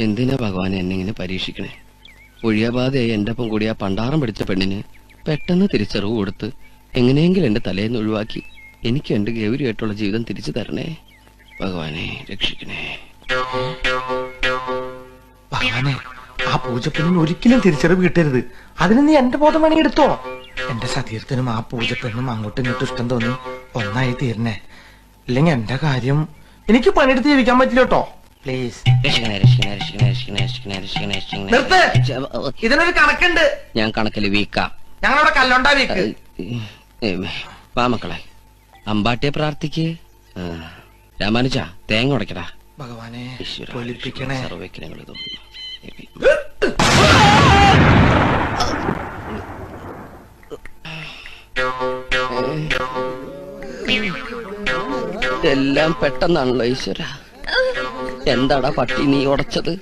എന്തിനാ ഭഗവാൻ എന്നെ ഇങ്ങനെ പരീക്ഷിക്കണേ? ഒഴിയാബാധയായി എന്റെ ഒപ്പം കൂടി ആ പണ്ടാറം പിടിച്ച പെണ്ണിന് പെട്ടെന്ന് തിരിച്ചറിവ് കൊടുത്ത് എങ്ങനെയെങ്കിലും എന്റെ തലേന്ന് ഒഴിവാക്കി എനിക്ക് എന്റെ ഗൗരിയായിട്ടുള്ള ജീവിതം തിരിച്ചു തരണേ ഭഗവാനെ, രക്ഷിക്കണേ ഭഗവാനെ. ആ പൂജപ്പെണ്ണിന് ഒരിക്കലും തിരിച്ചറിവ് കിട്ടരുത്. അതിന് നീ എന്റെ ബോധം വേണമെങ്കിൽ എടുത്തോ. എന്റെ സതീർത്ഥനും ആ പൂജപ്പെണ്ണും അങ്ങോട്ടും ഇങ്ങോട്ടും ഇഷ്ടം തോന്നി ഒന്നായി തീരണേ. ഇല്ലെങ്കിൽ എന്റെ കാര്യം എനിക്ക് പണിയെടുത്ത് ജീവിക്കാൻ പറ്റില്ല കേട്ടോ. പ്ലീസ് ഇതിനൊരു കണക്കുണ്ട്. ഞാൻ കണക്കില് വീക്കാ. ഞങ്ങളവിടെ കല്ലുണ്ടാ വീക്ക്. വാ മക്കളെ, അമ്പാട്ടിയെ പ്രാർത്ഥിക്ക്. രാമാനുജ തേങ്ങ ഉടക്കടാ. ഭഗവാനെ പൊലിപ്പിക്കണേ. സർവ്വക്കിനങ്ങൾ എല്ലാം പെട്ടെന്നാണല്ലോ ഈശ്വര. എന്താടാ പട്ടി നീ ഉടച്ചത്?